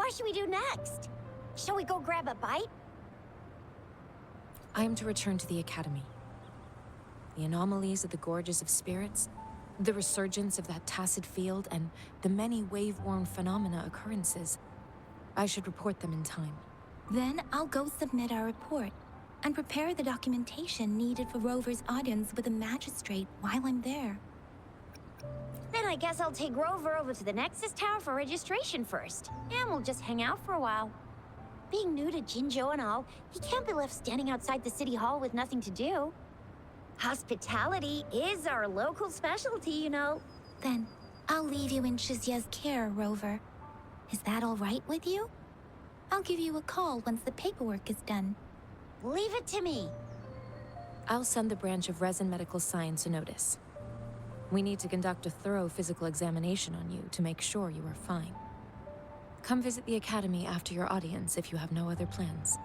What should we do next? Shall we go grab a bite? I am to return to the Academy. The anomalies of the Gorges of Spirits, the resurgence of that tacit field, and the many wave-worn phenomena occurrences. I should report them in time. Then I'll go submit our report and prepare the documentation needed for Rover's audience with the magistrate while I'm there. Then I guess I'll take Rover over to the Nexus Tower for registration first, and we'll just hang out for a while. Being new to Jinzhou and all, he can't be left standing outside the city hall with nothing to do. Hospitality is our local specialty, you know. Then I'll leave you in Shizia's care, Rover. Is that all right with you? I'll give you a call once the paperwork is done. Leave it to me. I'll send the branch of Resin Medical Science a notice. We need to conduct a thorough physical examination on you to make sure you are fine. Come visit the Academy after your audience if you have no other plans.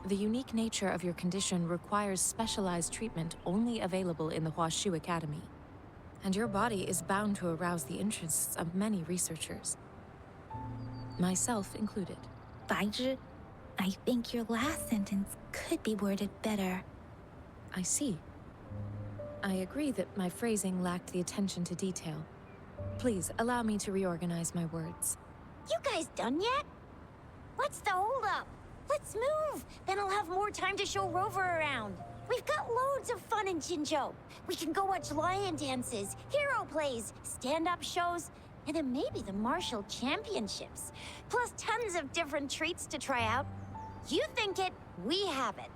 The unique nature of your condition requires specialized treatment only available in the Huashu Academy. And your body is bound to arouse the interests of many researchers. Myself included. Baizhi, I think your last sentence could be worded better. I see. I agree that my phrasing lacked the attention to detail. Please, allow me to reorganize my words. You guys done yet? What's the holdup? Let's move! Then I'll have more time to show Rover around. We've got loads of fun in Jinzhou. We can go watch lion dances, hero plays, stand-up shows, and then maybe the martial championships. Plus tons of different treats to try out. You think it, we have it.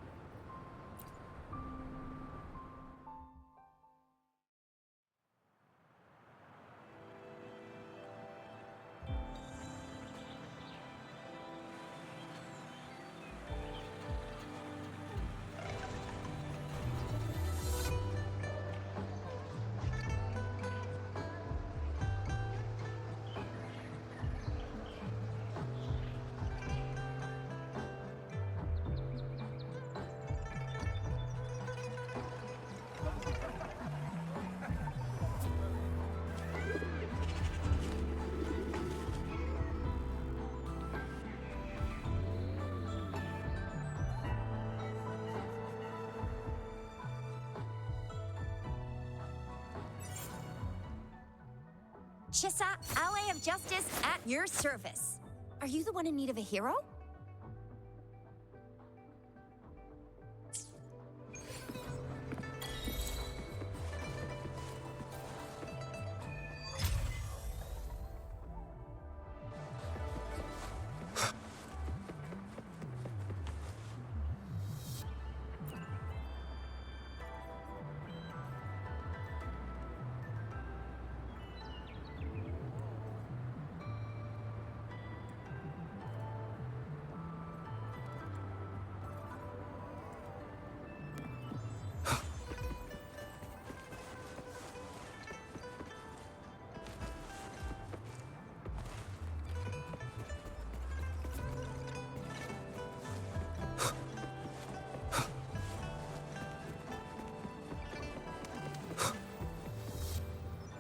Chissa, Ally of Justice, at your service. Are you the one in need of a hero?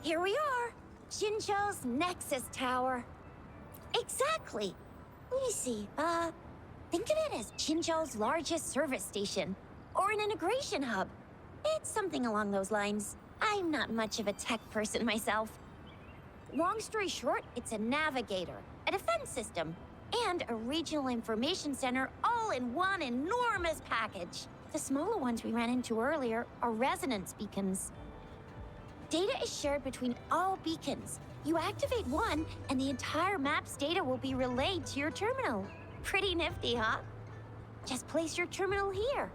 Here we are, Jinzhou's Nexus Tower. Exactly. Let me see, think of it as Jinzhou's largest service station, or an integration hub. It's something along those lines. I'm not much of a tech person myself. Long story short, it's a navigator, a defense system, and a regional information center all in one enormous package. The smaller ones we ran into earlier are resonance beacons. Data is shared between all beacons. You activate one, and the entire map's data will be relayed to your terminal. Pretty nifty, huh? Just place your terminal here.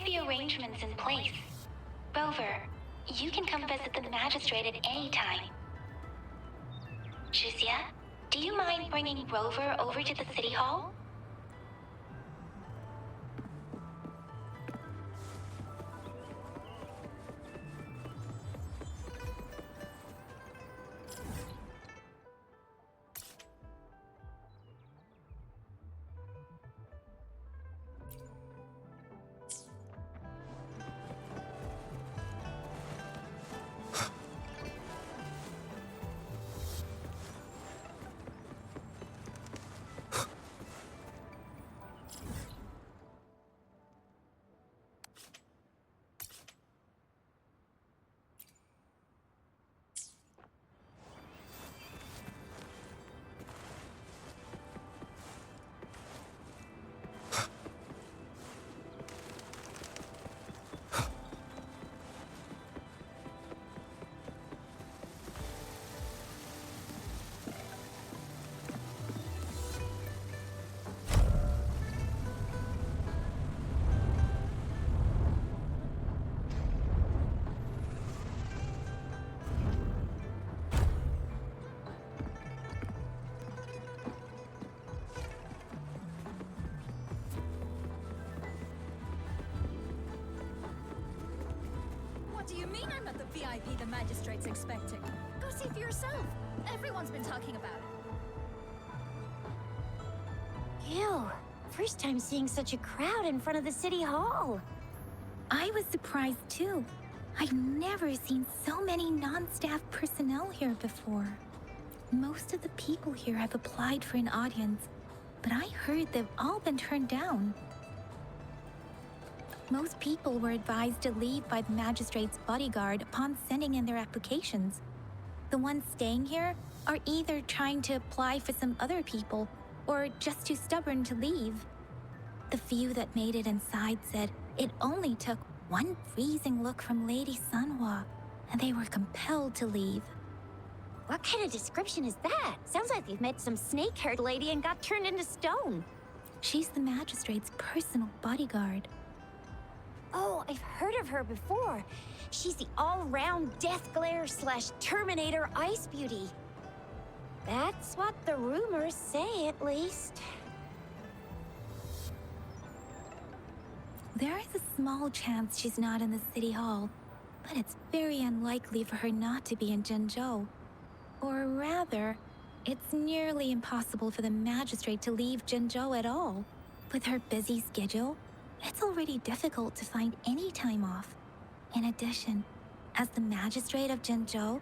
have the arrangements in place. Rover, you can come visit the magistrate at any time. Shizia, do you mind bringing Rover over to the city hall? What do you mean I'm not the VIP the magistrate's expecting? Go see for yourself. Everyone's been talking about it. Ew. First time seeing such a crowd in front of the city hall. I was surprised too. I've never seen so many non-staff personnel here before. Most of the people here have applied for an audience, but I heard they've all been turned down. Most people were advised to leave by the magistrate's bodyguard upon sending in their applications. The ones staying here are either trying to apply for some other people or just too stubborn to leave. The few that made it inside said it only took one freezing look from Lady Sunhwa, and they were compelled to leave. What kind of description is that? Sounds like you've met some snake-haired lady and got turned into stone. She's the magistrate's personal bodyguard. Oh, I've heard of her before. She's the all-round Death Glare / Terminator Ice Beauty. That's what the rumors say, at least. There is a small chance she's not in the city hall, but it's very unlikely for her not to be in Jinzhou. Or rather, it's nearly impossible for the magistrate to leave Jinzhou at all. With her busy schedule, it's already difficult to find any time off. In addition, as the magistrate of Jinzhou,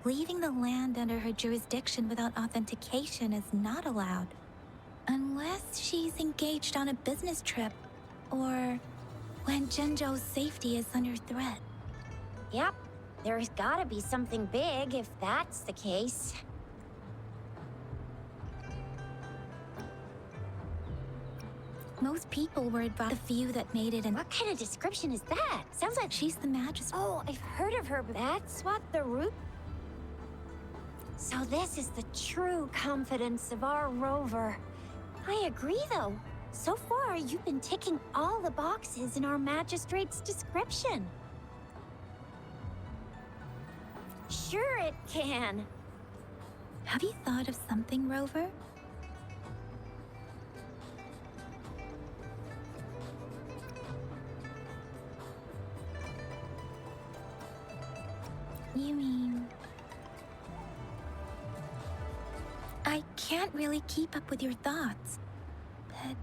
leaving the land under her jurisdiction without authentication is not allowed. Unless she's engaged on a business trip, or when Jinzhou's safety is under threat. Yep, there's gotta be something big if that's the case. Most people were advised. The few that made it in. What kind of description is that? Sounds like She's the magistrate. Oh, I've heard of her, but that's what the root. So this is the true confidence of our rover. I agree, though. So far, you've been ticking all the boxes in our magistrate's description. Sure it can. Have you thought of something, Rover? You mean... I can't really keep up with your thoughts, but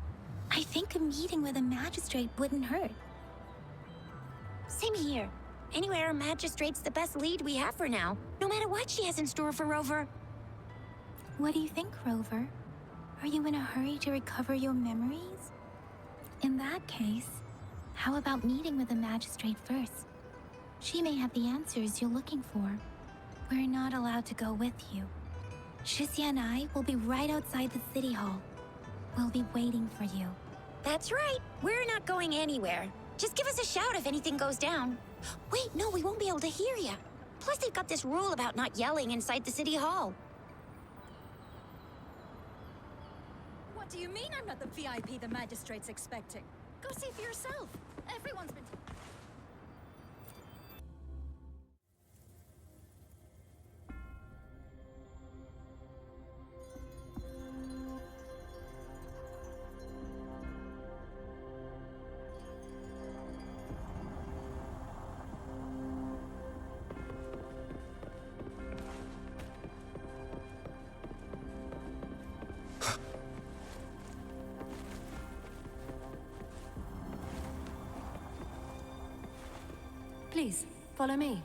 I think a meeting with a magistrate wouldn't hurt. Same here. Anyway, our magistrate's the best lead we have for now, no matter what she has in store for Rover. What do you think, Rover? Are you in a hurry to recover your memories? In that case, how about meeting with the magistrate first? She may have the answers you're looking for. We're not allowed to go with you. Shizia and I will be right outside the city hall. We'll be waiting for you. That's right. We're not going anywhere. Just give us a shout if anything goes down. Wait, no, we won't be able to hear you. Plus, they've got this rule about not yelling inside the city hall. What do you mean I'm not the VIP the magistrate's expecting? Go see for yourself. Everyone's been... Please, follow me.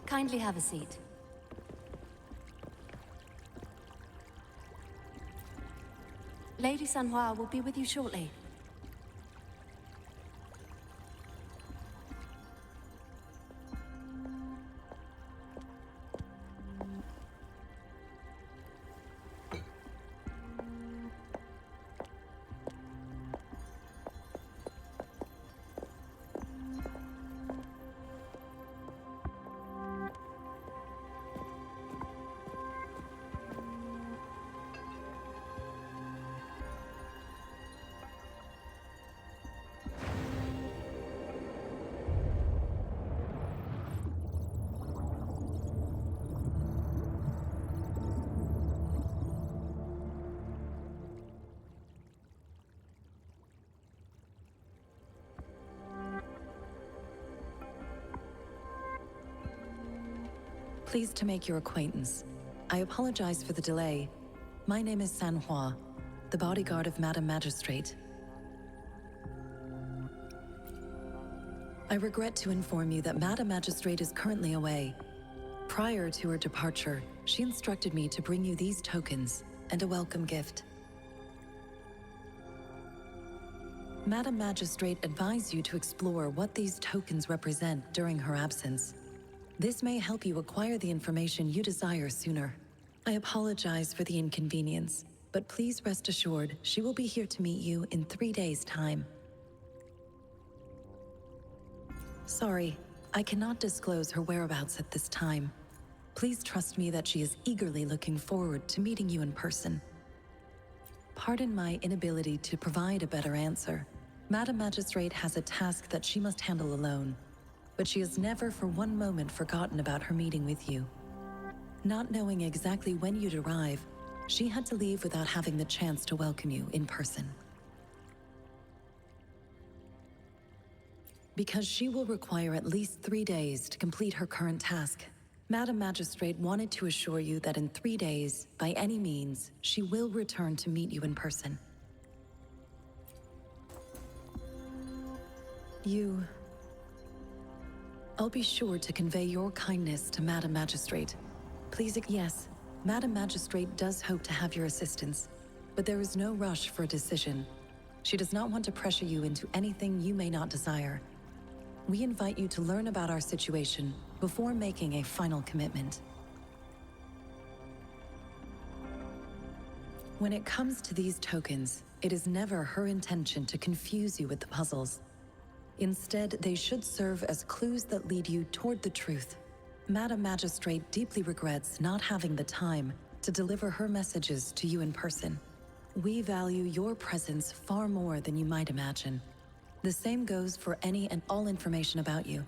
Kindly have a seat. Lady Sanhua will be with you shortly. Pleased to make your acquaintance. I apologize for the delay. My name is Sanhua, the bodyguard of Madam Magistrate. I regret to inform you that Madam Magistrate is currently away. Prior to her departure, she instructed me to bring you these tokens and a welcome gift. Madam Magistrate advised you to explore what these tokens represent during her absence. This may help you acquire the information you desire sooner. I apologize for the inconvenience, but please rest assured she will be here to meet you in 3 days' time. Sorry, I cannot disclose her whereabouts at this time. Please trust me that she is eagerly looking forward to meeting you in person. Pardon my inability to provide a better answer. Madam Magistrate has a task that she must handle alone, but she has never for one moment forgotten about her meeting with you. Not knowing exactly when you'd arrive, she had to leave without having the chance to welcome you in person. Because she will require at least 3 days to complete her current task, Madam Magistrate wanted to assure you that in 3 days, by any means, she will return to meet you in person. I'll be sure to convey your kindness to Madam Magistrate. Please, yes, Madam Magistrate does hope to have your assistance, but there is no rush for a decision. She does not want to pressure you into anything you may not desire. We invite you to learn about our situation before making a final commitment. When it comes to these tokens, it is never her intention to confuse you with the puzzles. Instead, they should serve as clues that lead you toward the truth. Madam Magistrate deeply regrets not having the time to deliver her messages to you in person. We value your presence far more than you might imagine. The same goes for any and all information about you.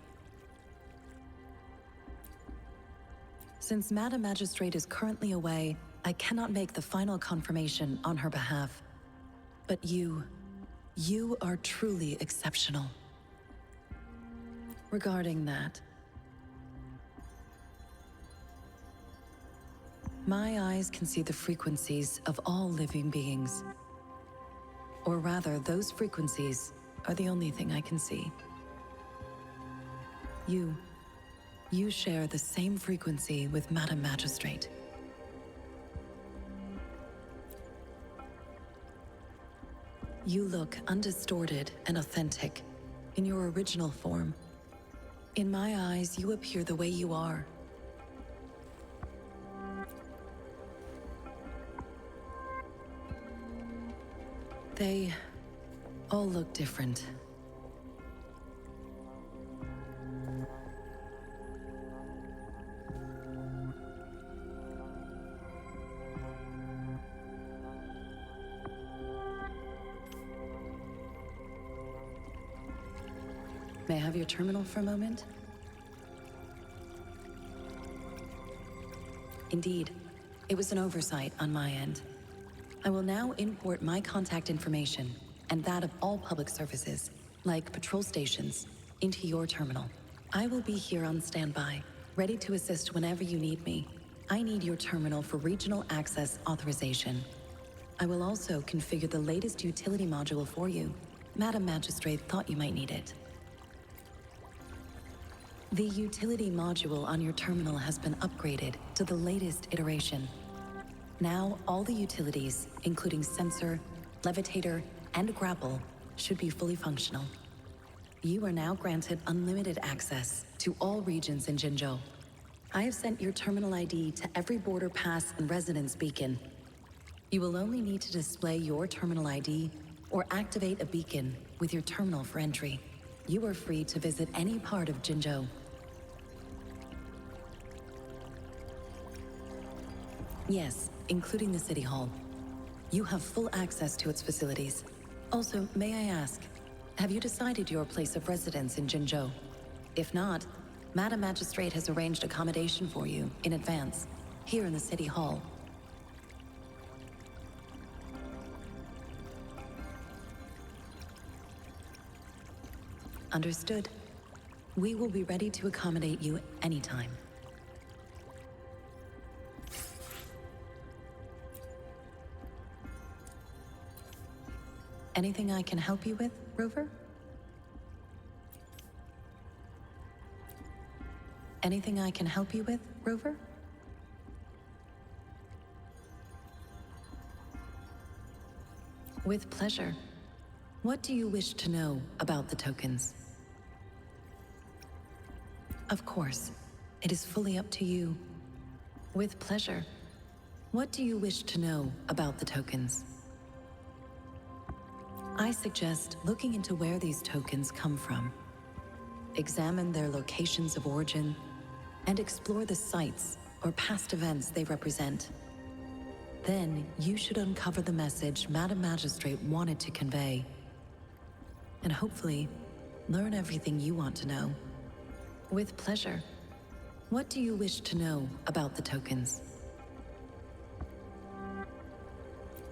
Since Madam Magistrate is currently away, I cannot make the final confirmation on her behalf. But you are truly exceptional. Regarding that, my eyes can see the frequencies of all living beings. Or rather, those frequencies are the only thing I can see. You share the same frequency with Madam Magistrate. You look undistorted and authentic in your original form. In my eyes, you appear the way you are. all look different. May I have your terminal for a moment? Indeed, it was an oversight on my end. I will now import my contact information and that of all public services, like patrol stations, into your terminal. I will be here on standby, ready to assist whenever you need me. I need your terminal for regional access authorization. I will also configure the latest utility module for you. Madam Magistrate thought you might need it. The utility module on your terminal has been upgraded to the latest iteration. Now, all the utilities, including sensor, levitator, and grapple, should be fully functional. You are now granted unlimited access to all regions in Jinzhou. I have sent your terminal ID to every border pass and residence beacon. You will only need to display your terminal ID or activate a beacon with your terminal for entry. You are free to visit any part of Jinzhou. Yes, including the City Hall. You have full access to its facilities. Also, may I ask, have you decided your place of residence in Jinzhou? If not, Madam Magistrate has arranged accommodation for you in advance, here in the City Hall. Understood. We will be ready to accommodate you anytime. Anything I can help you with, Rover? Anything I can help you with, Rover? With pleasure. What do you wish to know about the tokens? Of course, it is fully up to you. With pleasure. What do you wish to know about the tokens? I suggest looking into where these tokens come from. Examine their locations of origin, and explore the sites or past events they represent. Then you should uncover the message Madam Magistrate wanted to convey. And hopefully, learn everything you want to know. With pleasure. What do you wish to know about the tokens?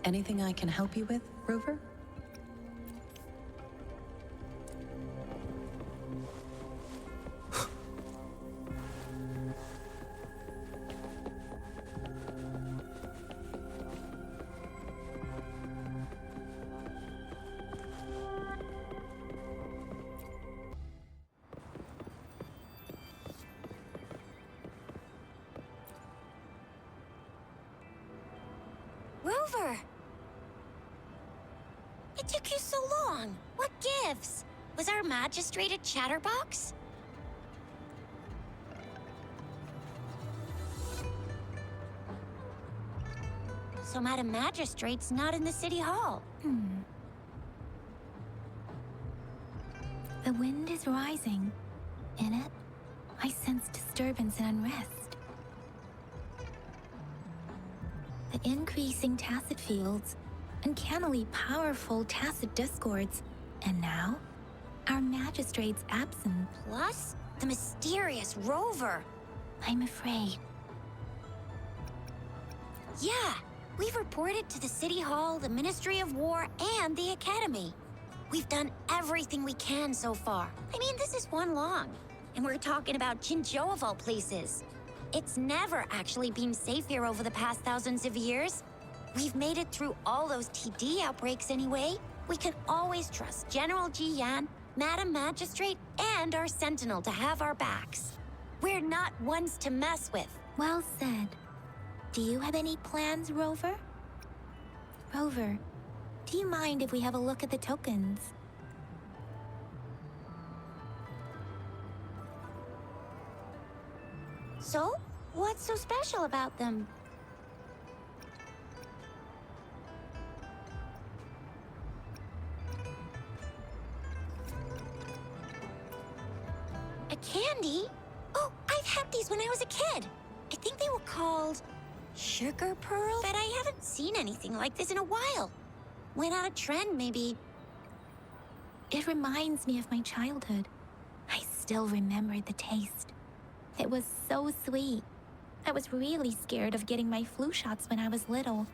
Anything I can help you with, Rover? Rover! It took you so long. What gives? Was our magistrate a chatterbox? So Madam Magistrate's not in the City Hall. The wind is rising. In it, I sense disturbance and unrest. The increasing tacit fields, uncannily powerful tacit discords, and now, our magistrate's absence. Plus, the mysterious Rover. I'm afraid. Yeah, we've reported to the City Hall, the Ministry of War, and the Academy. We've done everything we can so far. I mean, this is one long. And we're talking about Jinzhou of all places. It's never actually been safe here over the past thousands of years. We've made it through all those TD outbreaks anyway. We can always trust General Ji Yan, Madam Magistrate, and our Sentinel to have our backs. We're not ones to mess with. Well said. Do you have any plans, Rover? Rover, do you mind if we have a look at the tokens? So, what's so special about them? Oh, I've had these when I was a kid. I think they were called sugar pearls, but I haven't seen anything like this in a while. Went out of trend, maybe. It reminds me of my childhood. I still remember the taste. It was so sweet. I was really scared of getting my flu shots when I was little.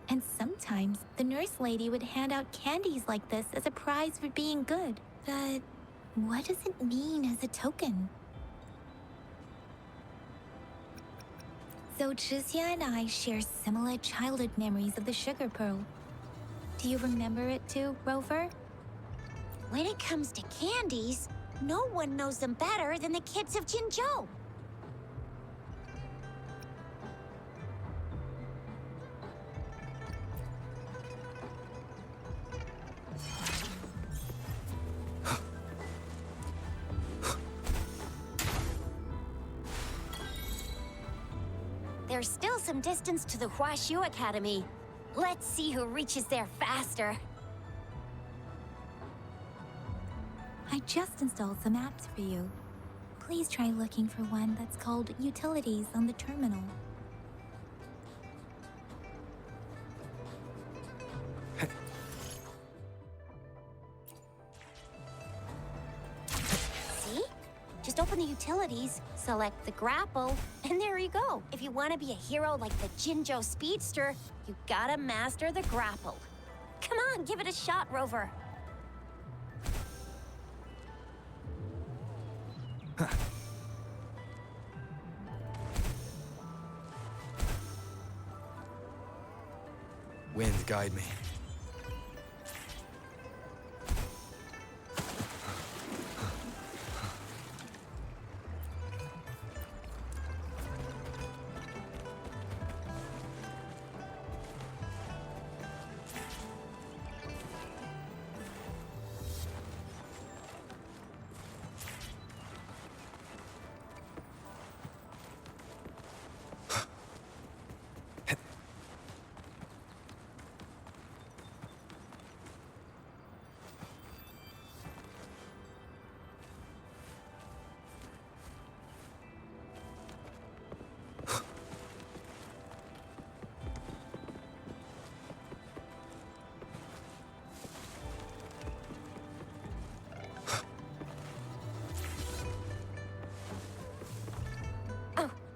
And sometimes the nurse lady would hand out candies like this as a prize for being good. But what does it mean as a token? So Chixia and I share similar childhood memories of the sugar pearl. Do you remember it too, Rover? When it comes to candies, no one knows them better than the kids of Jinzhou. There's still some distance to the Huashu Academy. Let's see who reaches there faster. I just installed some apps for you. Please try looking for one that's called Utilities on the terminal. See? Just open the utilities, select the grapple, and there you go. If you want to be a hero like the Jinzhou Speedster, you gotta master the grapple. Come on, give it a shot, Rover. Wind, guide me.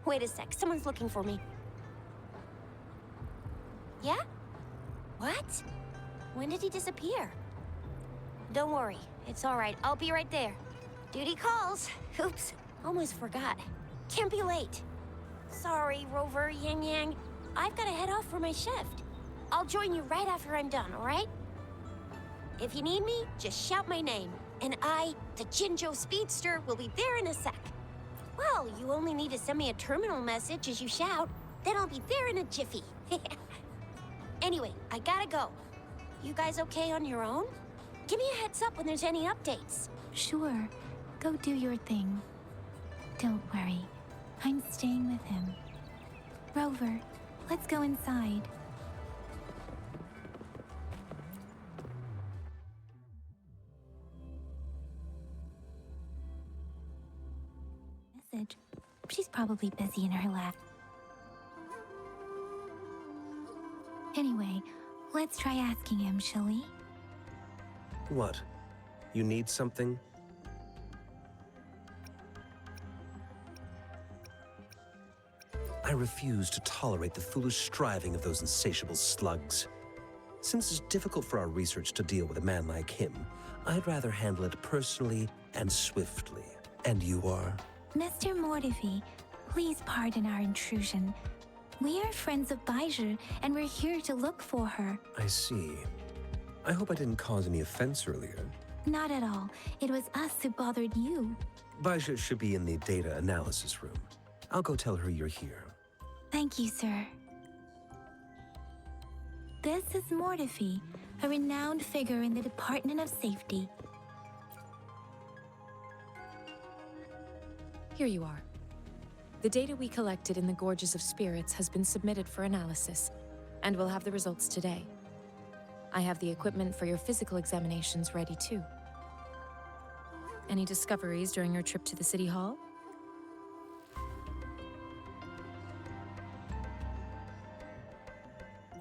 Wait a sec, someone's looking for me. Yeah? What? When did he disappear? Don't worry, it's all right. I'll be right there. Duty calls. Oops, almost forgot. Can't be late. Sorry, Rover, Yang Yang. I've got to head off for my shift. I'll join you right after I'm done, all right? If you need me, just shout my name. And I, the Jinzhou Speedster, will be there in a sec. Well, you only need to send me a terminal message as you shout, then I'll be there in a jiffy. Anyway, I gotta go. You guys okay on your own? Give me a heads up when there's any updates. Sure, go do your thing. Don't worry, I'm staying with him. Rover, let's go inside. Message. She's probably busy in her lab. Anyway, let's try asking him, shall we? What? You need something? I refuse to tolerate the foolish striving of those insatiable slugs. Since it's difficult for our research to deal with a man like him, I'd rather handle it personally and swiftly. And you are? Mr. Mortivy, please pardon our intrusion. We are friends of Baizhi, and we're here to look for her. I see. I hope I didn't cause any offense earlier. Not at all. It was us who bothered you. Baizhi should be in the data analysis room. I'll go tell her you're here. Thank you, sir. This is Mortivy, a renowned figure in the Department of Safety. Here you are. The data we collected in the Gorges of Spirits has been submitted for analysis, and we'll have the results today. I have the equipment for your physical examinations ready too. Any discoveries during your trip to the City Hall?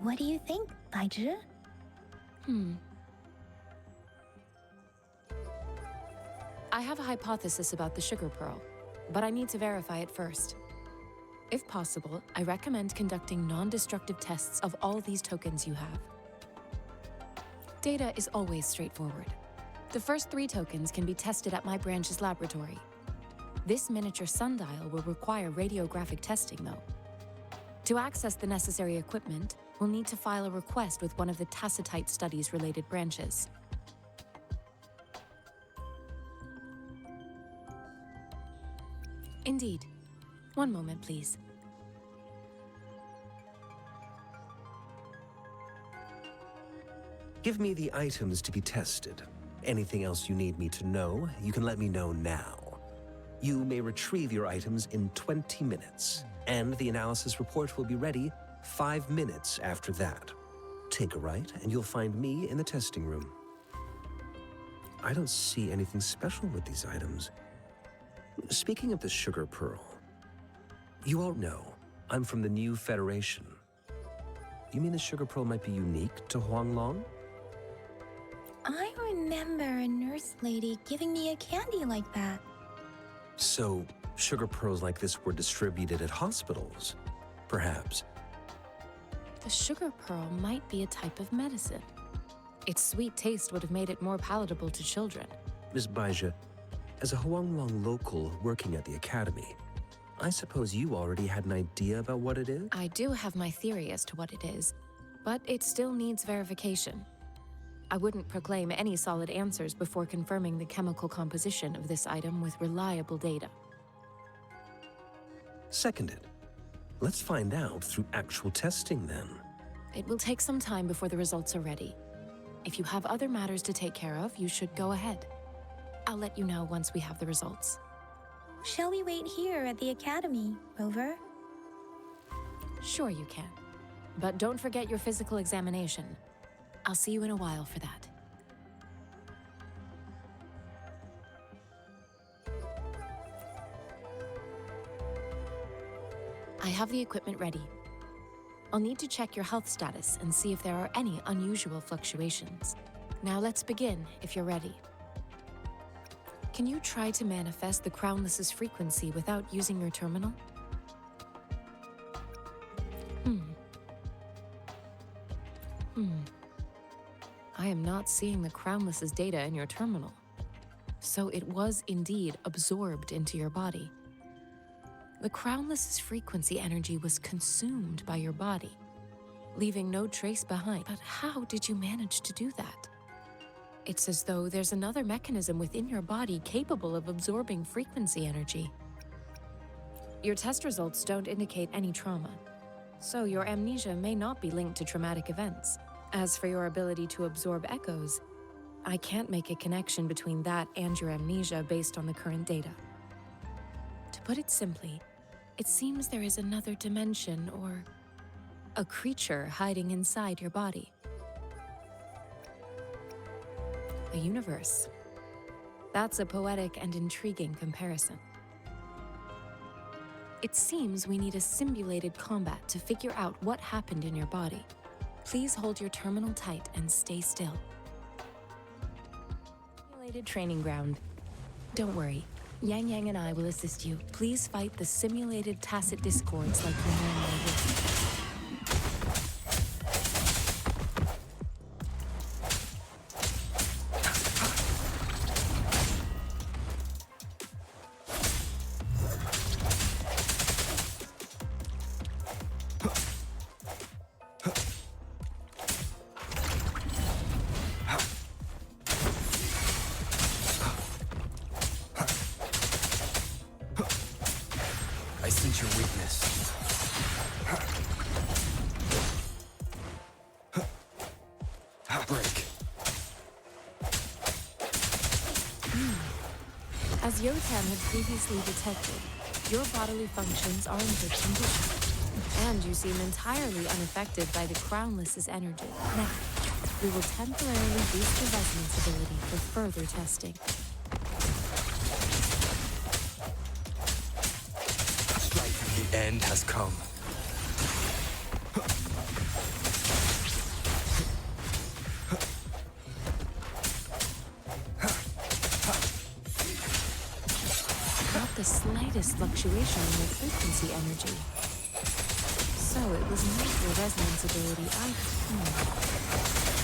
What do you think, Baizhi? I have a hypothesis about the sugar pearl, but I need to verify it first. If possible, I recommend conducting non-destructive tests of all these tokens you have. Data is always straightforward. The first 3 tokens can be tested at my branch's laboratory. This miniature sundial will require radiographic testing, though. To access the necessary equipment, we'll need to file a request with one of the Tacitite Studies-related branches. Indeed. One moment, please. Give me the items to be tested. Anything else you need me to know, you can let me know now. You may retrieve your items in 20 minutes, and the analysis report will be ready 5 minutes after that. Take a right, and you'll find me in the testing room. I don't see anything special with these items. Speaking of the sugar pearl, you all know I'm from the New Federation. You mean the sugar pearl might be unique to Huanglong? I remember a nurse lady giving me a candy like that. So, sugar pearls like this were distributed at hospitals, perhaps. The sugar pearl might be a type of medicine. Its sweet taste would have made it more palatable to children. Ms. Baizhi, as a Huanglong local working at the academy, I suppose you already had an idea about what it is? I do have my theory as to what it is, but it still needs verification. I wouldn't proclaim any solid answers before confirming the chemical composition of this item with reliable data. Seconded. Let's find out through actual testing then. It will take some time before the results are ready. If you have other matters to take care of, you should go ahead. I'll let you know once we have the results. Shall we wait here at the academy, Rover? Sure you can. But don't forget your physical examination. I'll see you in a while for that. I have the equipment ready. I'll need to check your health status and see if there are any unusual fluctuations. Now let's begin, if you're ready. Can you try to manifest the Crownless's frequency without using your terminal? I am not seeing the Crownless's data in your terminal. So it was indeed absorbed into your body. The Crownless's frequency energy was consumed by your body, leaving no trace behind. But how did you manage to do that? It's as though there's another mechanism within your body capable of absorbing frequency energy. Your test results don't indicate any trauma, so your amnesia may not be linked to traumatic events. As for your ability to absorb echoes, I can't make a connection between that and your amnesia based on the current data. To put it simply, it seems there is another dimension or a creature hiding inside your body. A universe. That's a poetic and intriguing comparison. It seems we need a simulated combat to figure out what happened in your body. Please hold your terminal tight and stay still. Simulated training ground. Don't worry, Yang Yang and I will assist you. Please fight the simulated tacit discords like you normally would. I sense your weakness. Break. As Yotan had previously detected, your bodily functions are in good condition, and you seem entirely unaffected by the Crownless's energy. Now, we will temporarily boost your resonance ability for further testing. The end has come. slightest fluctuation in your frequency energy. So it was not your resonance ability either.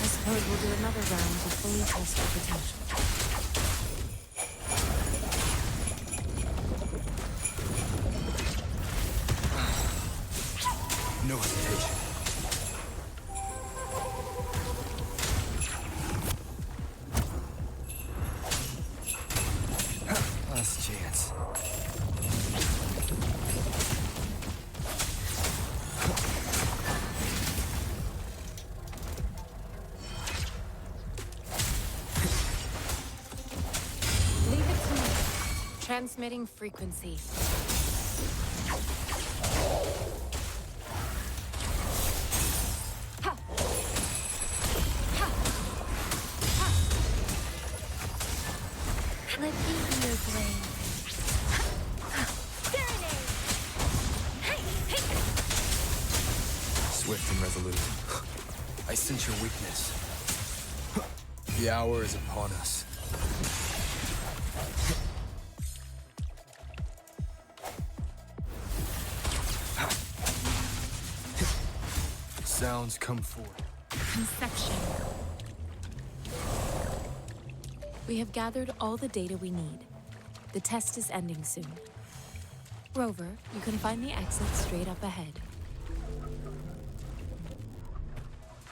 I suppose we'll do another round to fully test your potential. No hesitation. Last chance. Leave it to me. Transmitting frequency. Let me be your blade. Swift and resolute. I sense your weakness. The hour is upon us. Sounds come forth. Conception. We have gathered all the data we need. The test is ending soon. Rover, you can find the exit straight up ahead.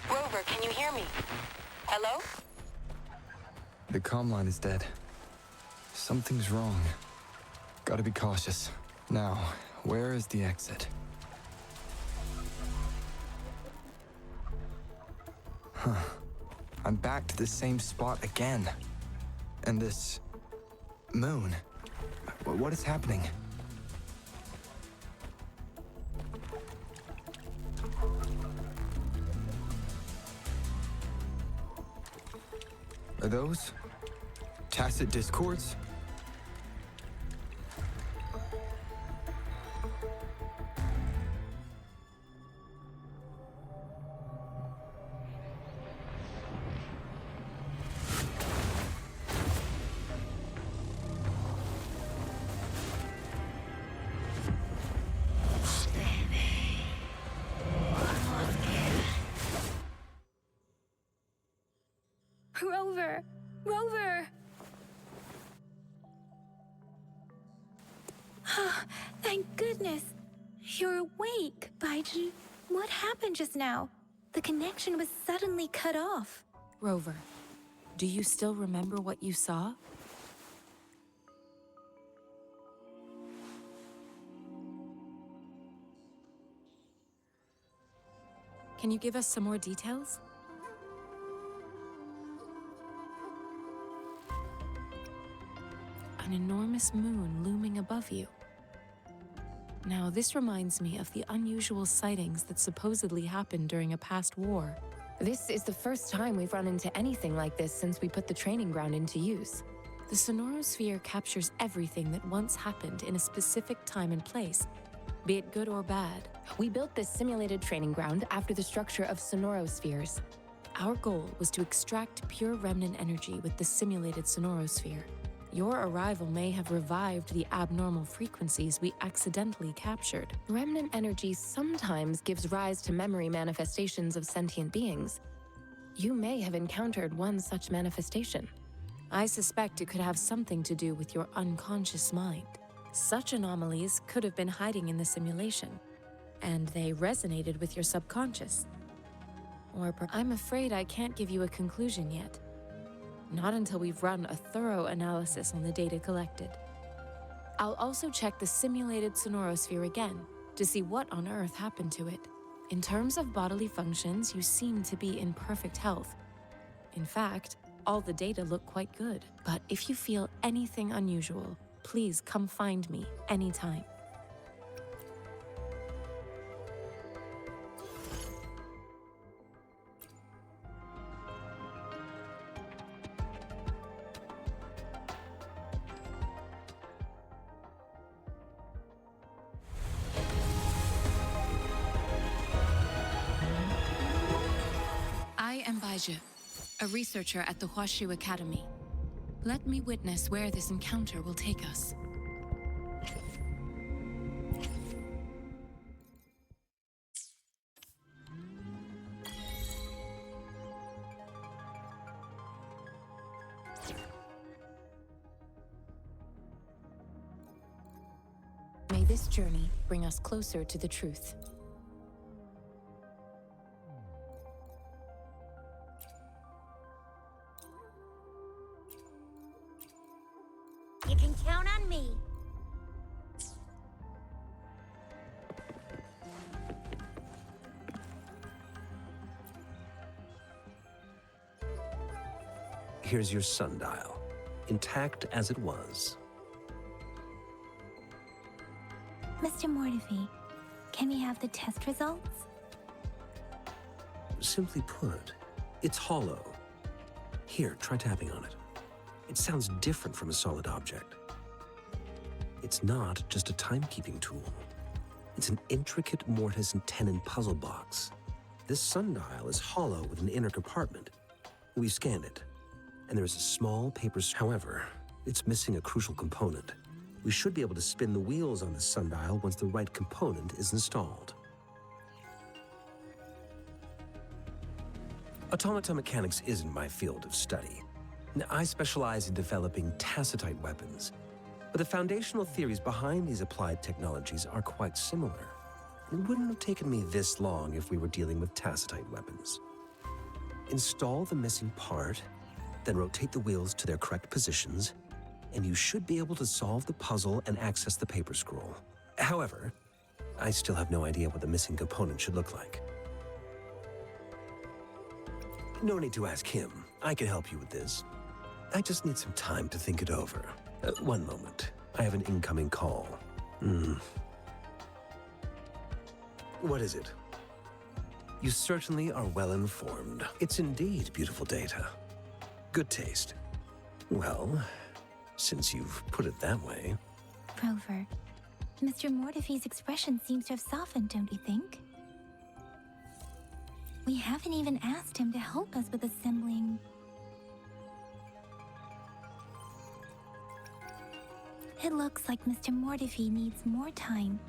Rover, can you hear me? Hello? The comm line is dead. Something's wrong. Gotta be cautious. Now, where is the exit? Huh. I'm back to the same spot again. And this... moon. What is happening? Are those tacit discords? Rover! Rover! Thank goodness. You're awake, Baiju. What happened just now? The connection was suddenly cut off. Rover, do you still remember what you saw? Can you give us some more details? An enormous moon looming above you. Now, this reminds me of the unusual sightings that supposedly happened during a past war. This is the first time we've run into anything like this since we put the training ground into use. The sonorosphere captures everything that once happened in a specific time and place, be it good or bad. We built this simulated training ground after the structure of sonorospheres. Our goal was to extract pure remnant energy with the simulated sonorosphere. Your arrival may have revived the abnormal frequencies we accidentally captured. Remnant energy sometimes gives rise to memory manifestations of sentient beings. You may have encountered one such manifestation. I suspect it could have something to do with your unconscious mind. Such anomalies could have been hiding in the simulation, and they resonated with your subconscious. I'm afraid I can't give you a conclusion yet. Not until we've run a thorough analysis on the data collected. I'll also check the simulated sonorosphere again to see what on earth happened to it. In terms of bodily functions, you seem to be in perfect health. In fact, all the data look quite good. But if you feel anything unusual, please come find me anytime. I am Baiju, a researcher at the Huashu Academy. Let me witness where this encounter will take us. this journey bring us closer to the truth. You can count on me. Here's your sundial, intact as it was. Mr. Mortefi, can we have the test results? Simply put, it's hollow. Here, try tapping on it. It sounds different from a solid object. It's not just a timekeeping tool. It's an intricate mortise and tenon puzzle box. This sundial is hollow with an inner compartment. We've scanned it, and there is a small paper. However, it's missing a crucial component. We should be able to spin the wheels on this sundial once the right component is installed. Automata mechanics isn't my field of study. I specialize in developing tacitite weapons, but the foundational theories behind these applied technologies are quite similar. It wouldn't have taken me this long if we were dealing with tacitite weapons. Install the missing part, then rotate the wheels to their correct positions, and you should be able to solve the puzzle and access the paper scroll. However, I still have no idea what the missing component should look like. No need to ask him. I can help you with this. I just need some time to think it over. One moment. I have an incoming call. What is it? You certainly are well informed. It's indeed beautiful data. Good taste. Well, since you've put it that way. Rover, Mr. Mortefi's expression seems to have softened, don't you think? We haven't even asked him to help us with assembling. It looks like Mr. Mortefi needs more time.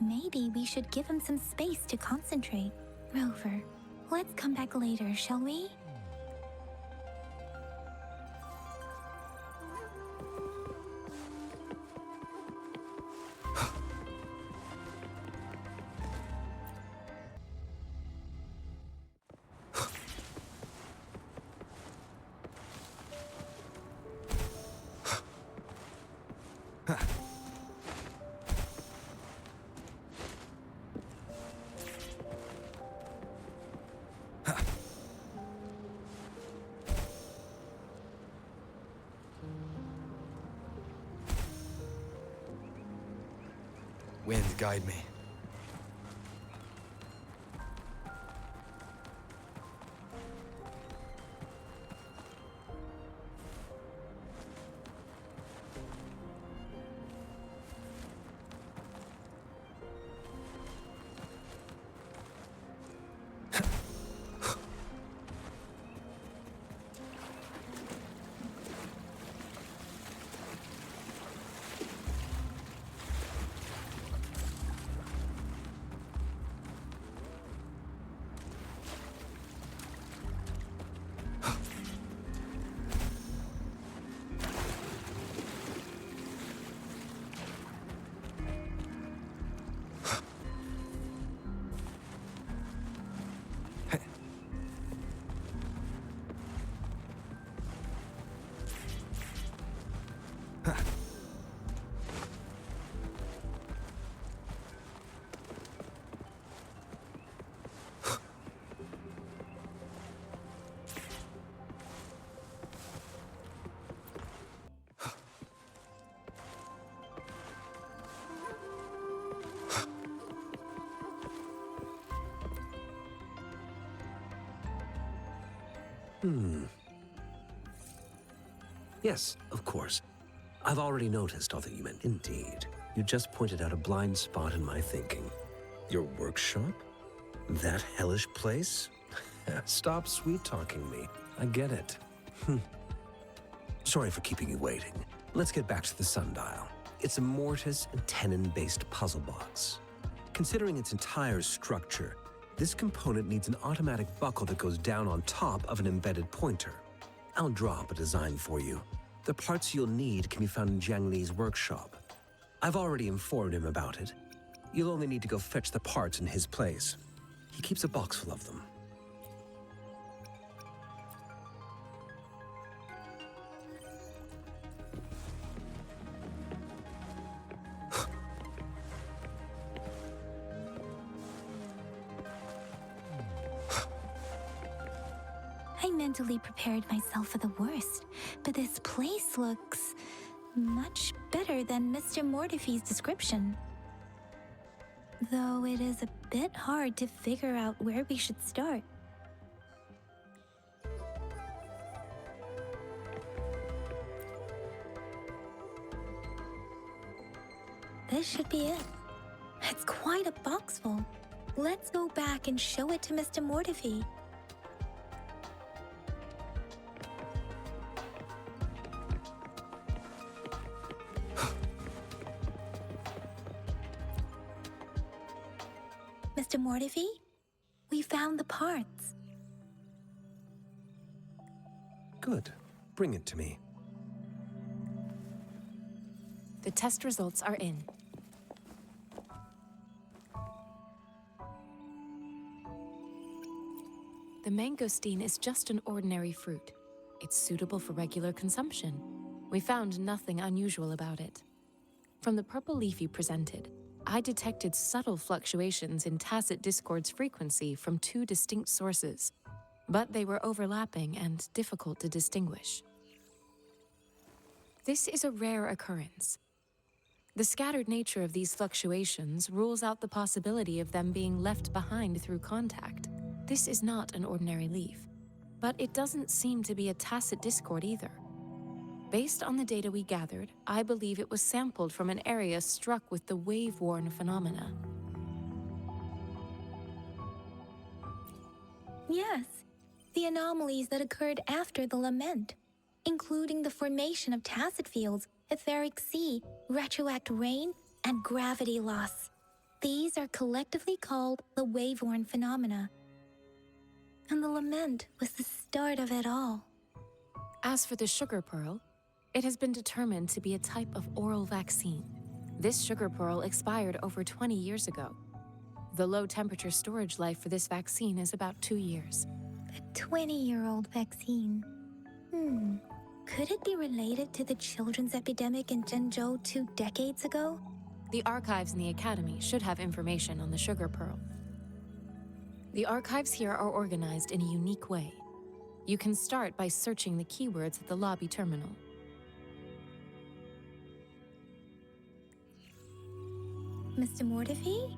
Maybe we should give him some space to concentrate. Rover, let's come back later, shall we? Wind, guide me. Yes, of course. I've already noticed all that you meant. Indeed. You just pointed out a blind spot in my thinking. Your workshop? That hellish place? Stop sweet-talking me. I get it. Sorry for keeping you waiting. Let's get back to the sundial. It's a mortise and tenon-based puzzle box. Considering its entire structure, this component needs an automatic buckle that goes down on top of an embedded pointer. I'll draw up a design for you. The parts you'll need can be found in Jiang Li's workshop. I've already informed him about it. You'll only need to go fetch the parts in his place. He keeps a box full of them. I mentally prepared myself for the worst, but this place looks much better than Mr. Mortefi's description. Though it is a bit hard to figure out where we should start. This should be it. It's quite a box full. Let's go back and show it to Mr. Mortefi. Mr. Mortefi, we found the parts. Good. Bring it to me. The test results are in. The mangosteen is just an ordinary fruit. It's suitable for regular consumption. We found nothing unusual about it. From the purple leaf you presented, I detected subtle fluctuations in tacit discord's frequency from two distinct sources, but they were overlapping and difficult to distinguish. This is a rare occurrence. The scattered nature of these fluctuations rules out the possibility of them being left behind through contact. This is not an ordinary leaf, but it doesn't seem to be a tacit discord either. Based on the data we gathered, I believe it was sampled from an area struck with the wave-worn phenomena. Yes, the anomalies that occurred after the lament, including the formation of tacit fields, etheric sea, retroact rain, and gravity loss. These are collectively called the wave-worn phenomena. And the lament was the start of it all. As for the sugar pearl, it has been determined to be a type of oral vaccine. This sugar pearl expired over 20 years ago. The low-temperature storage life for this vaccine is about 2 years. A 20-year-old vaccine. Could it be related to the children's epidemic in Zhenzhou 2 decades ago? The archives in the Academy should have information on the sugar pearl. The archives here are organized in a unique way. You can start by searching the keywords at the lobby terminal. Mr. Mortefi?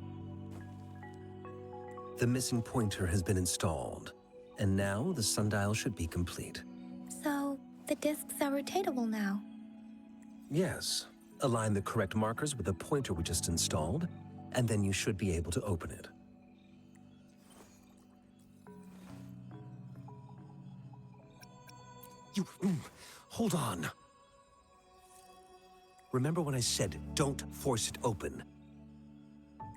The missing pointer has been installed, and now the sundial should be complete. So, the discs are rotatable now. Yes. Align the correct markers with the pointer we just installed, and then you should be able to open it. Hold on. Remember when I said don't force it open?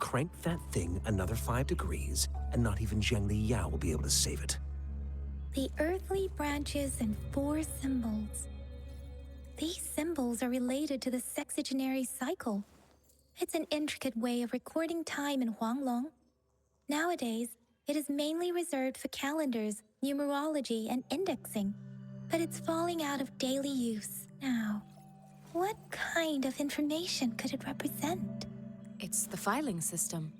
Crank that thing another 5 degrees, and not even Zhengli Yao will be able to save it. The earthly branches and 4 symbols. These symbols are related to the sexagenary cycle. It's an intricate way of recording time in Huanglong. Nowadays, it is mainly reserved for calendars, numerology, and indexing, but it's falling out of daily use now. What kind of information could it represent? It's the filing system.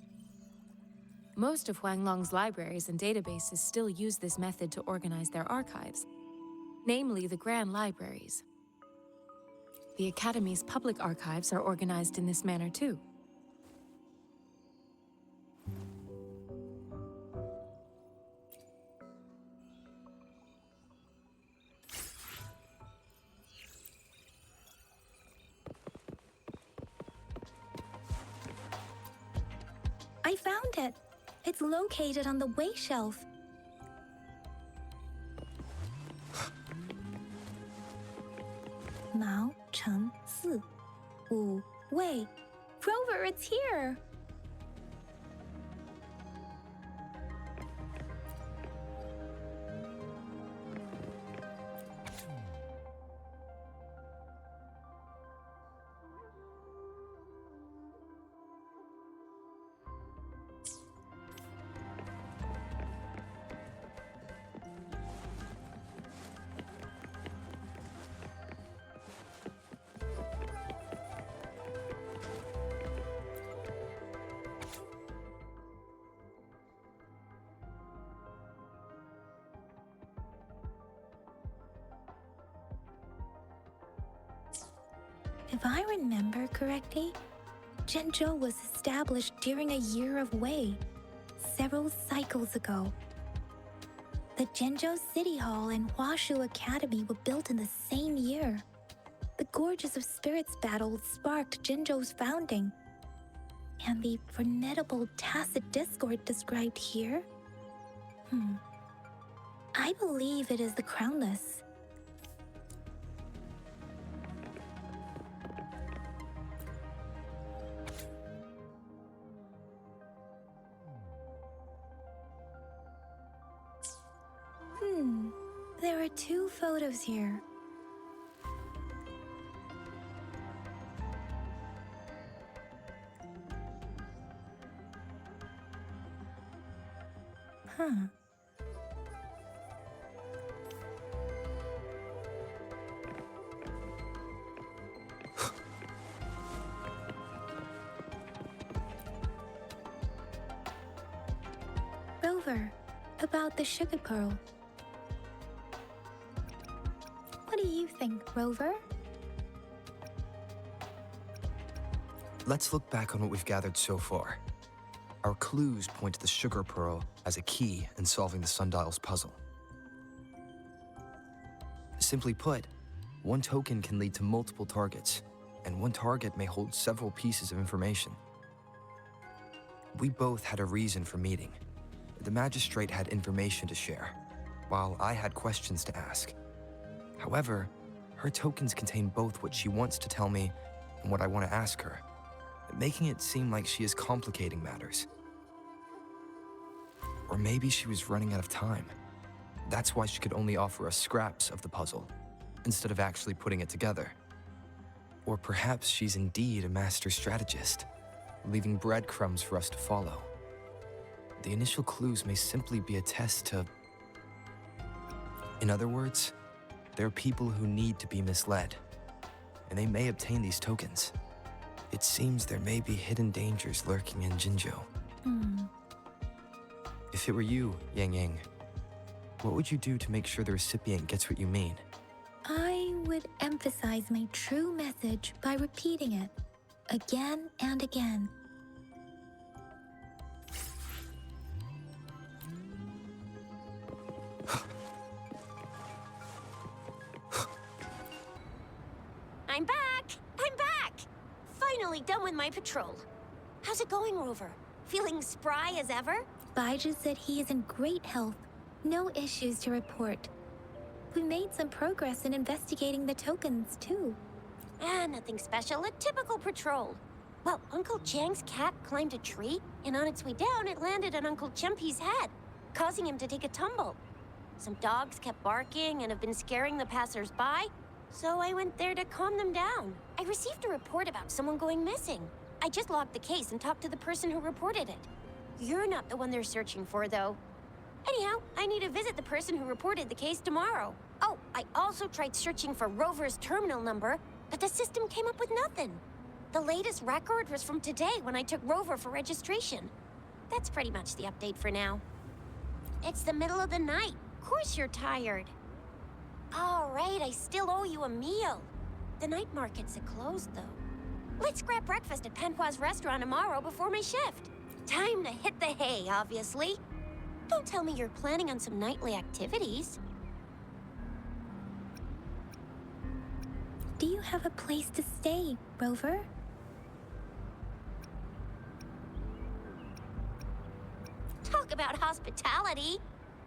Most of Huanglong's libraries and databases still use this method to organize their archives, namely the Grand Libraries. The Academy's public archives are organized in this manner too. I found it. It's located on the way shelf. Mao Cheng Si. Wu Wei. Rover, it's here! If I remember correctly, Zhenzhou was established during a year of Wei, several cycles ago. The Zhenzhou City Hall and Huashu Academy were built in the same year. The Gorges of Spirits battle sparked Zhenzhou's founding. And the formidable tacit discord described here? I believe it is the Crownless. There are two photos here. Rover, about the sugar pearl. What do you think, Rover? Let's look back on what we've gathered so far. Our clues point to the sugar pearl as a key in solving the sundial's puzzle. Simply put, one token can lead to multiple targets, and one target may hold several pieces of information. We both had a reason for meeting. The magistrate had information to share, while I had questions to ask. However, her tokens contain both what she wants to tell me and what I want to ask her, making it seem like she is complicating matters. Or maybe she was running out of time. That's why she could only offer us scraps of the puzzle, instead of actually putting it together. Or perhaps she's indeed a master strategist, leaving breadcrumbs for us to follow. The initial clues may simply be a test to... In other words, there are people who need to be misled, and they may obtain these tokens. It seems there may be hidden dangers lurking in Jinzhou. If it were you, Yang Yang, what would you do to make sure the recipient gets what you mean? I would emphasize my true message by repeating it again and again. I'm back! I'm back! Finally done with my patrol. How's it going, Rover? Feeling spry as ever? Baiju said he is in great health. No issues to report. We made some progress in investigating the tokens, too. Nothing special. A typical patrol. Well, Uncle Chang's cat climbed a tree, and on its way down, it landed on Uncle Chumpy's head, causing him to take a tumble. Some dogs kept barking and have been scaring the passers-by, so I went there to calm them down. I received a report about someone going missing. I just logged the case and talked to the person who reported it. You're not the one they're searching for, though. Anyhow, I need to visit the person who reported the case tomorrow. Oh, I also tried searching for Rover's terminal number, but the system came up with nothing. The latest record was from today when I took Rover for registration. That's pretty much the update for now. It's the middle of the night. Of course you're tired. All right, I still owe you a meal. The night markets are closed, though. Let's grab breakfast at Panhua's restaurant tomorrow before my shift. Time to hit the hay, obviously. Don't tell me you're planning on some nightly activities. Do you have a place to stay, Rover? Talk about hospitality.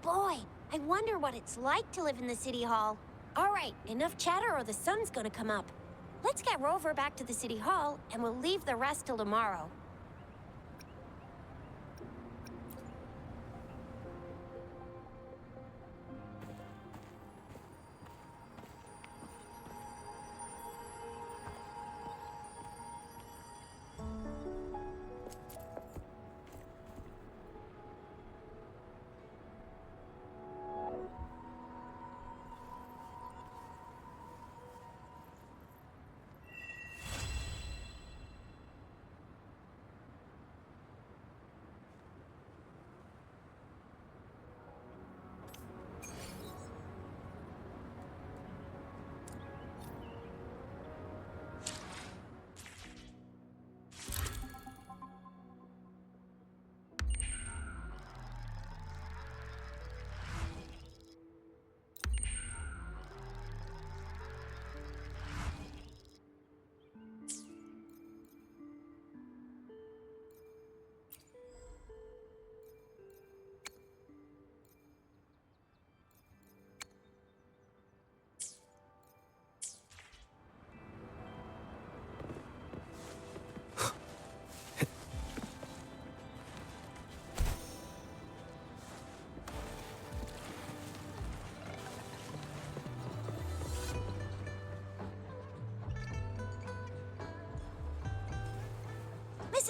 Boy, I wonder what it's like to live in the City Hall. All right, enough chatter or the sun's gonna come up. Let's get Rover back to the City Hall, and we'll leave the rest till tomorrow.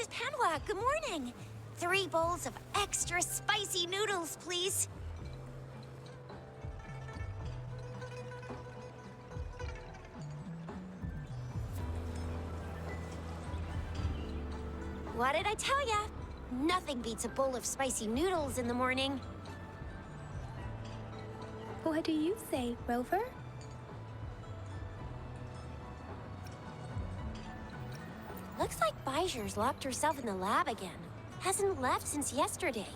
Mrs. Panhua, good morning. 3 bowls of extra spicy noodles, please. What did I tell ya? Nothing beats a bowl of spicy noodles in the morning. What do you say, Rover? Looks like Bijur's locked herself in the lab again. Hasn't left since yesterday.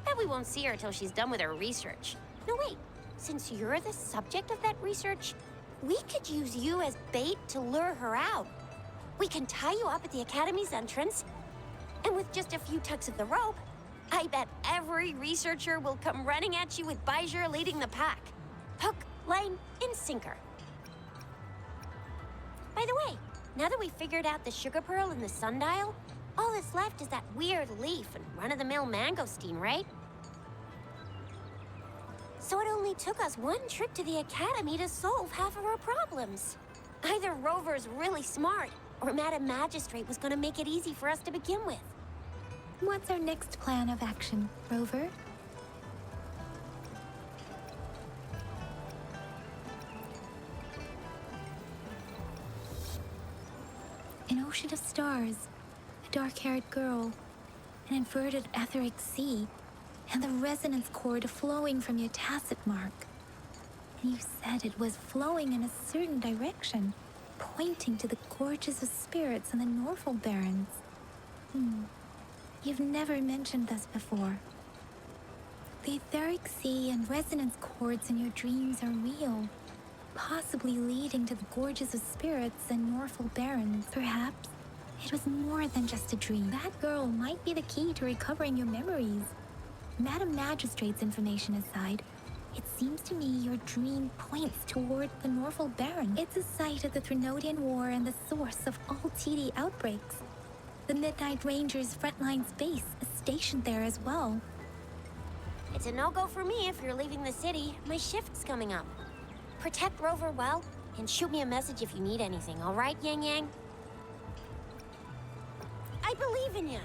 Bet we won't see her till she's done with her research. No, wait. Since you're the subject of that research, we could use you as bait to lure her out. We can tie you up at the Academy's entrance, and with just a few tugs of the rope, I bet every researcher will come running at you with Bijur leading the pack. Hook, line, and sinker. By the way, now that we figured out the sugar pearl and the sundial, all that's left is that weird leaf and run-of-the-mill mangosteen, right? So it only took us 1 trip to the Academy to solve half of our problems. Either Rover's really smart, or Madam Magistrate was gonna make it easy for us to begin with. What's our next plan of action, Rover? An ocean of stars, a dark-haired girl, an inverted etheric sea, and the resonance cord flowing from your tacit mark. And you said it was flowing in a certain direction, pointing to the gorges of spirits and the Norfolk Barrens. You've never mentioned this before. The etheric sea and resonance cords in your dreams are real, possibly leading to the gorges of spirits and Norfolk Barrens. Perhaps it was more than just a dream. That girl might be the key to recovering your memories. Madam Magistrate's information aside, it seems to me your dream points toward the Norfolk Barren. It's a site of the Trinodian War and the source of all TD outbreaks. The Midnight Rangers' frontline base is stationed there as well. It's a no-go for me if you're leaving the city. My shift's coming up. Protect Rover well, and shoot me a message if you need anything, all right, Yang Yang? I believe in ya.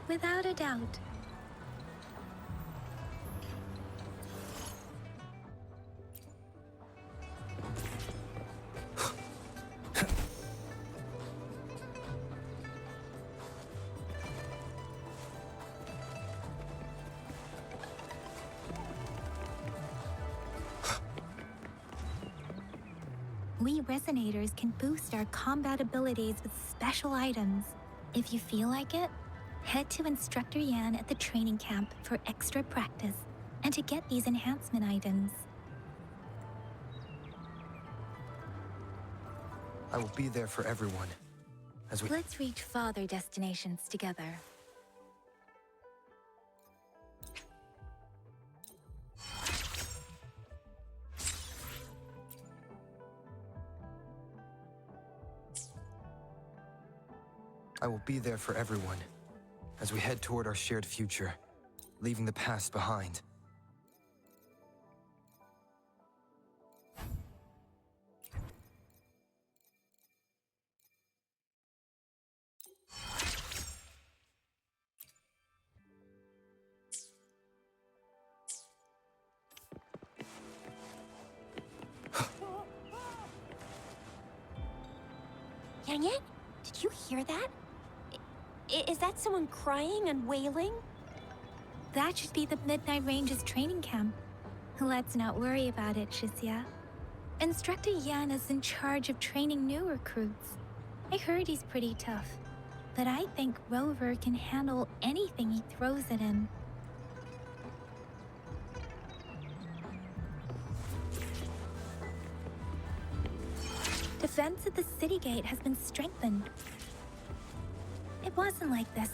Without a doubt. We Resonators can boost our combat abilities with special items. If you feel like it, head to Instructor Yan at the training camp for extra practice and to get these enhancement items. I will be there for everyone. As we Let's reach farther destinations together. I will be there for everyone as we head toward our shared future, leaving the past behind. Yang Yang, did you hear that? Is that someone crying and wailing? That should be the Midnight Rangers training camp. Let's not worry about it, Shisia. Instructor Yan is in charge of training new recruits. I heard he's pretty tough, but I think Rover can handle anything he throws at him. Defense at the city gate has been strengthened. It wasn't like this.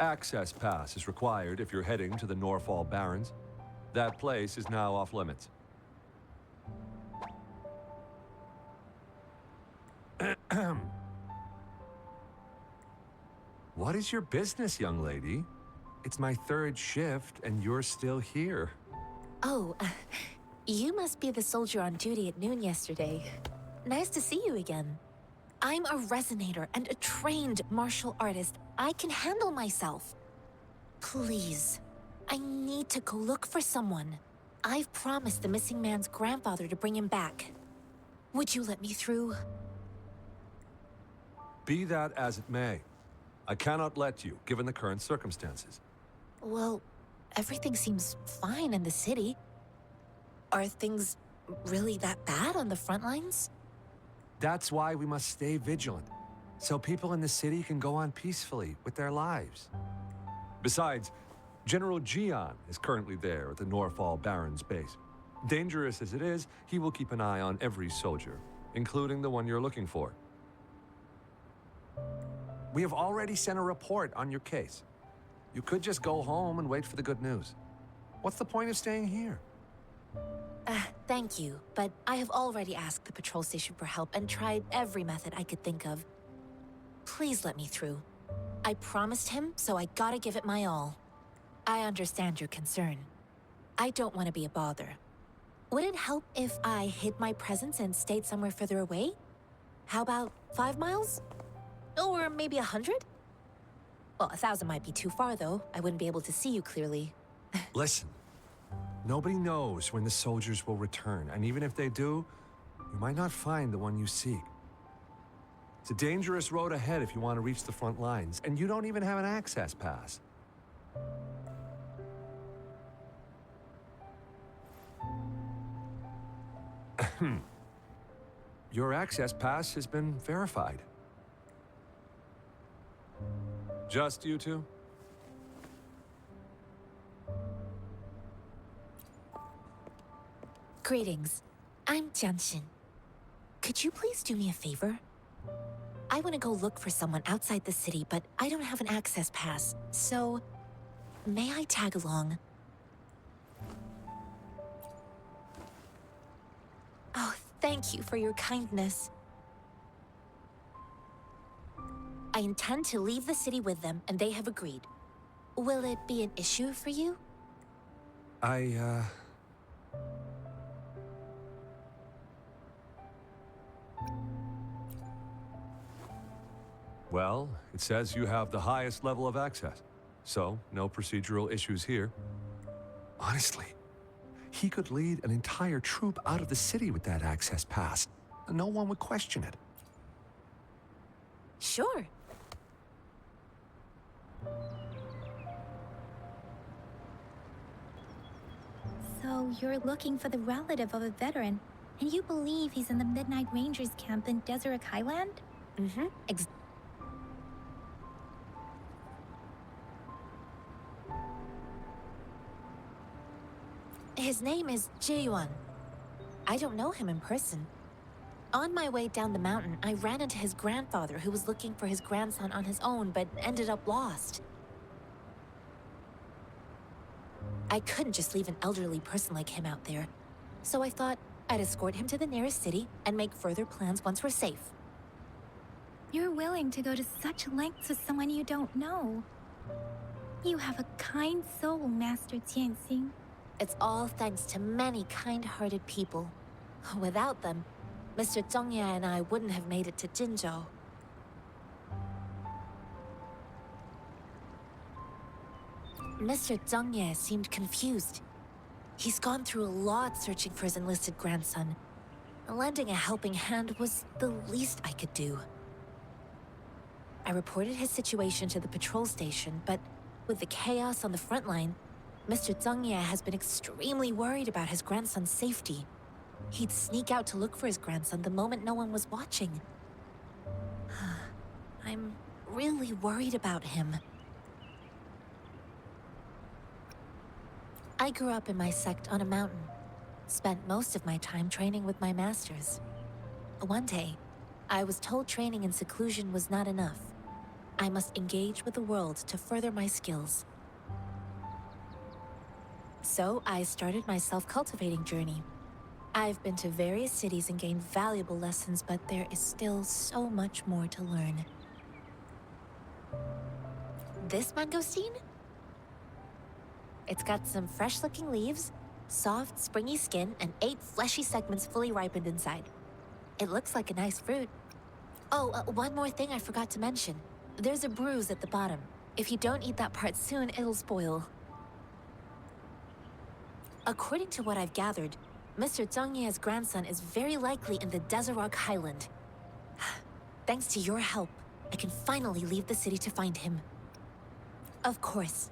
Access pass is required if you're heading to the Norfolk Barrens. That place is now off limits. What is your business, young lady? It's my 3rd shift and you're still here. Oh, You must be the soldier on duty at noon yesterday. Nice to see you again. I'm a resonator and a trained martial artist. I can handle myself. Please, I need to go look for someone. I've promised the missing man's grandfather to bring him back. Would you let me through? Be that as it may, I cannot let you, given the current circumstances. Well, everything seems fine in the city. Are things really that bad on the front lines? That's why we must stay vigilant, so people in the city can go on peacefully with their lives. Besides, General Jian is currently there at the Norfall Baron's base. Dangerous as it is, he will keep an eye on every soldier, including the one you're looking for. We have already sent a report on your case. You could just go home and wait for the good news. What's the point of staying here? Thank you, but I have already asked the patrol station for help and tried every method I could think of. Please let me through. I promised him, so I gotta give it my all. I understand your concern. I don't want to be a bother. Would it help if I hid my presence and stayed somewhere further away? How about 5 miles? Or maybe 100? Well, 1,000 might be too far, though. I wouldn't be able to see you clearly. Listen, nobody knows when the soldiers will return, and even if they do, you might not find the one you seek. It's a dangerous road ahead if you want to reach the front lines, and you don't even have an access pass. Your access pass has been verified. Just you two? Greetings. I'm Genshin. Could you please do me a favor? I want to go look for someone outside the city, but I don't have an access pass, so may I tag along? Oh, thank you for your kindness. I intend to leave the city with them, and they have agreed. Will it be an issue for you? Well, it says you have the highest level of access, so no procedural issues here. Honestly, he could lead an entire troop out of the city with that access pass. No one would question it. Sure. So you're looking for the relative of a veteran, and you believe he's in the Midnight Rangers camp in Deseret Highland? Mm-hmm. His name is Jae-yuan. I don't know him in person. On my way down the mountain, I ran into his grandfather who was looking for his grandson on his own, but ended up lost. I couldn't just leave an elderly person like him out there, so I thought I'd escort him to the nearest city and make further plans once we're safe. You're willing to go to such lengths with someone you don't know. You have a kind soul, Master Tianxing. It's all thanks to many kind-hearted people. Without them, Mr. Zhongye and I wouldn't have made it to Jinzhou. Mr. Zhongye seemed confused. He's gone through a lot searching for his enlisted grandson. Lending a helping hand was the least I could do. I reported his situation to the patrol station, but with the chaos on the front line, Mr. Zhongye has been extremely worried about his grandson's safety. He'd sneak out to look for his grandson the moment no one was watching. I'm really worried about him. I grew up in my sect on a mountain. Spent most of my time training with my masters. One day, I was told training in seclusion was not enough. I must engage with the world to further my skills. So I started my self-cultivating journey. I've been to various cities and gained valuable lessons, but there is still so much more to learn. This mangosteen? It's got some fresh-looking leaves, Soft, springy skin and 8 fleshy segments fully ripened inside. It looks like a nice fruit. Oh, one more thing I forgot to mention. There's a bruise at the bottom. If you don't eat that part soon, it'll spoil. According to what I've gathered, Mr. Zhang Ye's grandson is very likely in the Desert Highland. Thanks to your help, I can finally leave the city to find him. Of course.